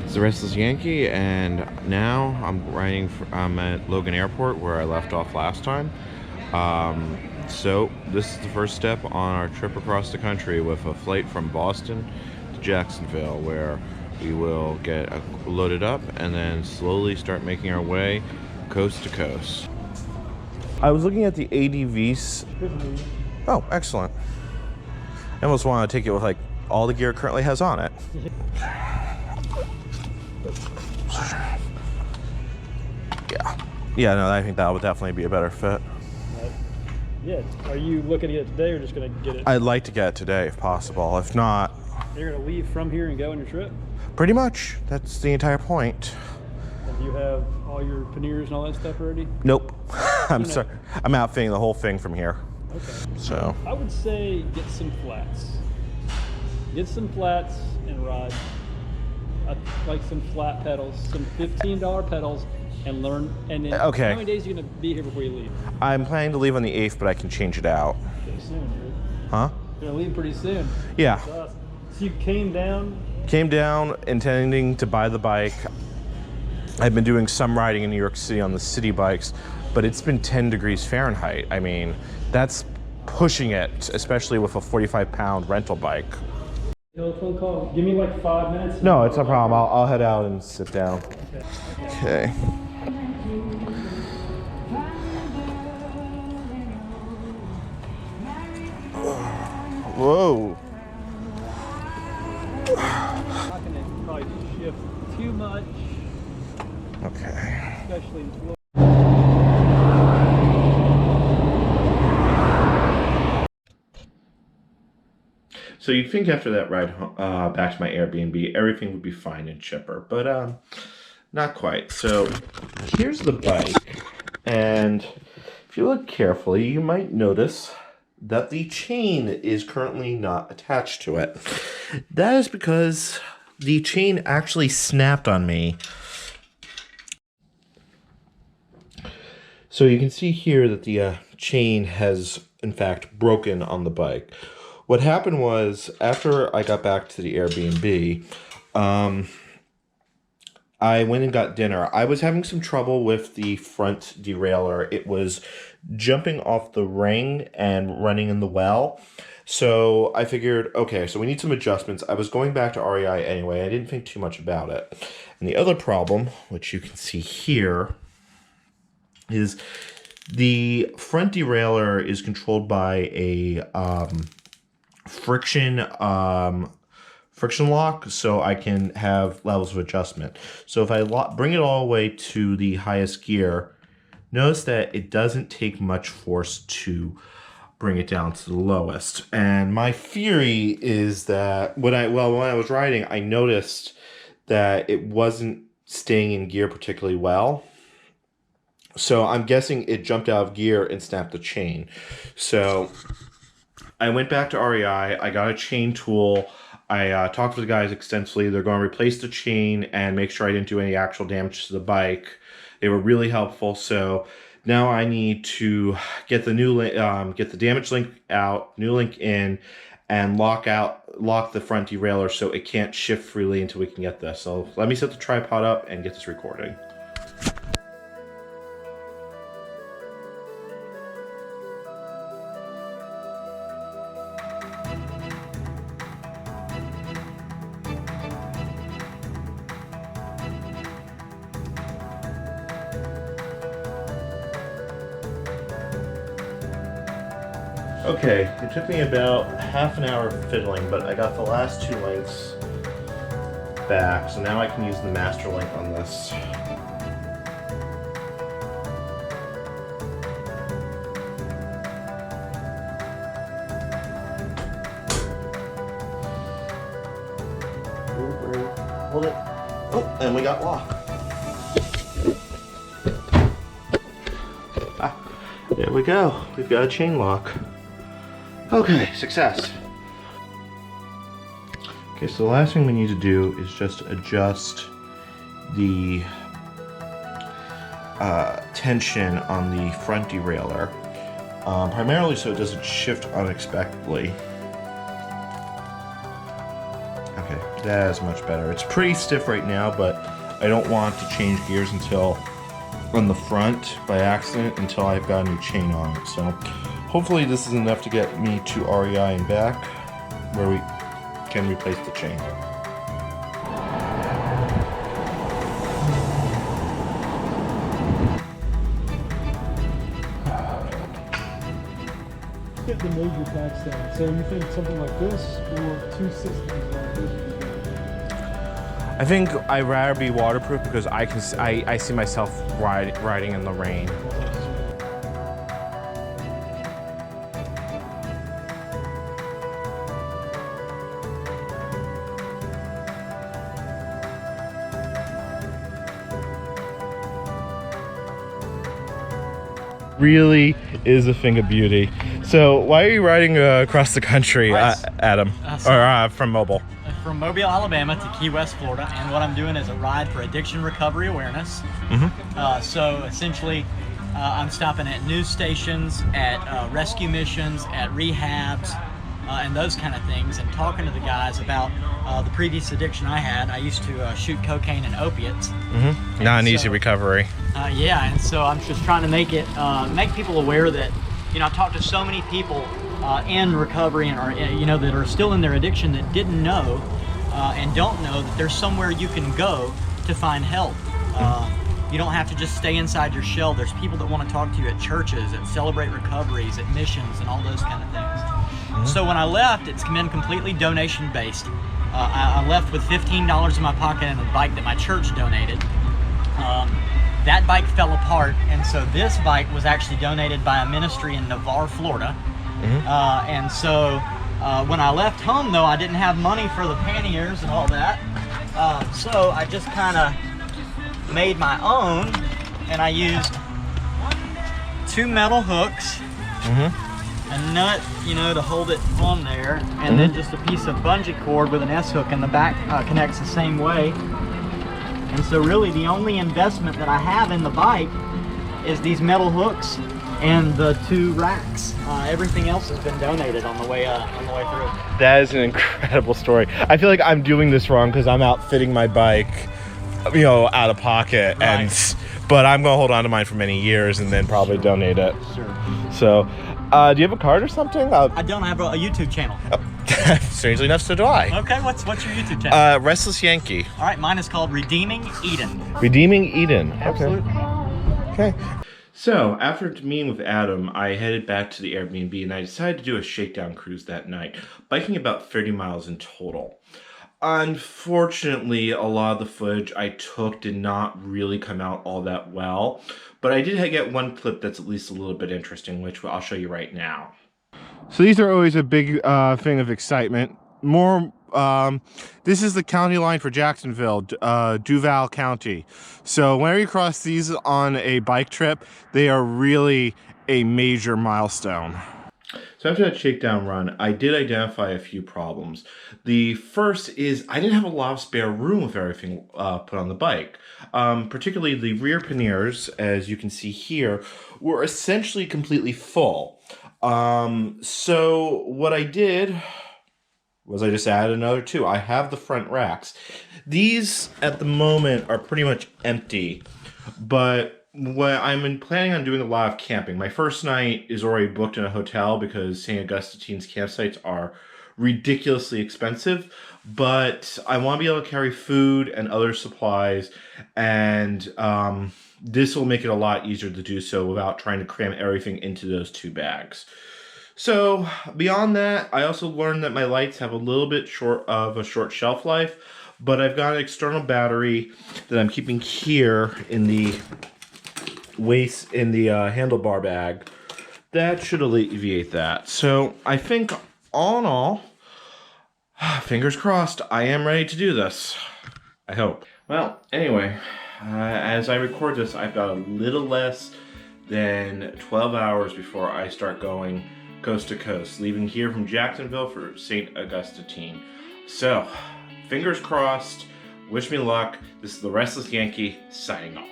It's the Restless Yankee, and now I'm at Logan Airport where I left off last time. So this is the first step on our trip across the country with a flight from Boston to Jacksonville, where we will get loaded up and then slowly start making our way coast to coast. I was looking at the ADVs. Oh, excellent. I almost want to take it with like all the gear it currently has on it. Yeah, no, I think that would definitely be a better fit. Yeah, are you looking to get it today or just going to get it? I'd like to get it today if possible. If not... You're going to leave from here and go on your trip? Pretty much. That's the entire point. And do you have all your panniers and all that stuff already? Nope. I'm sorry. I'm outfitting the whole thing from here. Okay. So... I would say get some flats. Get some flats and ride. Like some flat pedals, some $15 pedals, and learn. And then okay. How many days are you going to be here before you leave? I'm planning to leave on the 8th, but I can change it out. Pretty soon, dude. Huh? You're going to leave pretty soon. Yeah. So you came down? Came down intending to buy the bike. I've been doing some riding in New York City on the city bikes, but it's been 10 degrees Fahrenheit. I mean, that's pushing it, especially with a 45-pound rental bike. Telephone call. Give me like 5 minutes. No, it's no problem. I'll head out and sit down. Okay. Whoa. I'm not gonna probably shift too much. Okay. Especially in Florida. So you'd think after that ride back to my Airbnb, everything would be fine and chipper, but not quite. So here's the bike, and if you look carefully, you might notice that the chain is currently not attached to it. That is because the chain actually snapped on me. So you can see here that the chain has, in fact, broken on the bike. What happened was, after I got back to the Airbnb, I went and got dinner. I was having some trouble with the front derailleur. It was jumping off the ring and running in the well. So I figured, okay, so we need some adjustments. I was going back to REI anyway. I didn't think too much about it. And the other problem, which you can see here, is the front derailleur is controlled by a friction lock, so I can have levels of adjustment. So if I bring it all the way to the highest gear, notice that it doesn't take much force to bring it down to the lowest. And my theory is that when I was riding, I noticed that it wasn't staying in gear particularly well. So I'm guessing it jumped out of gear and snapped the chain. So I went back to REI, I got a chain tool, I talked to the guys extensively. They're going to replace the chain and make sure I didn't do any actual damage to the bike. They were really helpful, so now I need to get the new get the damaged link out, new link in, and lock the front derailleur so it can't shift freely until we can get this. So let me set the tripod up and get this recording. Okay, it took me about half an hour fiddling, but I got the last 2 links back, so now I can use the master link on this. Hold it. Oh, and we got lock. There we go. We've got a chain lock. Okay, success. Okay, so the last thing we need to do is just adjust the tension on the front derailleur, primarily so it doesn't shift unexpectedly. Okay, that is much better. It's pretty stiff right now, but I don't want to change gears until on the front by accident until I've got a new chain on it. So hopefully this is enough to get me to REI and back where we can replace the chain. Get the major PAX down. So you think something like this or 2 systems like this? I think I'd rather be waterproof because I see myself riding in the rain. Really is a thing of beauty. So why are you riding across the country, Adam? From Mobile? From Mobile, Alabama to Key West, Florida, and what I'm doing is a ride for addiction recovery awareness. So essentially, I'm stopping at news stations, at rescue missions, at rehabs, and those kind of things, and talking to the guys about the previous addiction I had. I used to shoot cocaine and opiates. Not an easy recovery. Yeah, and so I'm just trying to make people aware that, you know, I've talked to so many people in recovery and are, you know, that are still in their addiction that didn't know and don't know that there's somewhere you can go to find help. You don't have to just stay inside your shell. There's people that want to talk to you at churches, at Celebrate Recoveries, at missions, and all those kind of things. So when I left, it's been completely donation based. I left with $15 in my pocket and a bike that my church donated. That bike fell apart, and so this bike was actually donated by a ministry in Navarre, Florida. And so when I left home, though, I didn't have money for the panniers and all that. So I just kind of made my own, and I used 2 metal hooks, a nut, you know, to hold it on there, and then just a piece of bungee cord with an S-hook in the back connects the same way. And so really the only investment that I have in the bike is these metal hooks and the 2 racks. Everything else has been donated on the way through. That is an incredible story. I feel like I'm doing this wrong because I'm outfitting my bike, you know, out of pocket, but I'm gonna hold on to mine for many years and then probably donate it. Sure. So, do you have a card or something? I don't have a YouTube channel. Strangely enough, so do I. Okay, what's your YouTube channel? Restless Yankee. All right, mine is called Redeeming Eden. Redeeming Eden. Absolutely. Okay. So, after meeting with Adam, I headed back to the Airbnb and I decided to do a shakedown cruise that night, biking about 30 miles in total. Unfortunately, a lot of the footage I took did not really come out all that well, but I did get one clip that's at least a little bit interesting, which I'll show you right now. So these are always a big thing of excitement. This is the county line for Jacksonville, Duval County. So whenever you cross these on a bike trip, they are really a major milestone. So after that shakedown run, I did identify a few problems. The first is I didn't have a lot of spare room with everything put on the bike. Particularly the rear panniers, as you can see here, were essentially completely full. So what I did was I just added another 2. I have the front racks. These at the moment are pretty much empty, but when I'm planning on doing a lot of camping, my first night is already booked in a hotel because St. Augustine's campsites are ridiculously expensive, but I want to be able to carry food and other supplies, and this will make it a lot easier to do so without trying to cram everything into those 2 bags. So beyond that, I also learned that my lights have a little bit short shelf life, but I've got an external battery that I'm keeping here in the handlebar bag. That should alleviate that. So I think all in all, fingers crossed, I am ready to do this. I hope. Well, anyway, as I record this, I've got a little less than 12 hours before I start going coast to coast, leaving here from Jacksonville for St. Augustine. So, fingers crossed, wish me luck. This is the Restless Yankee signing off.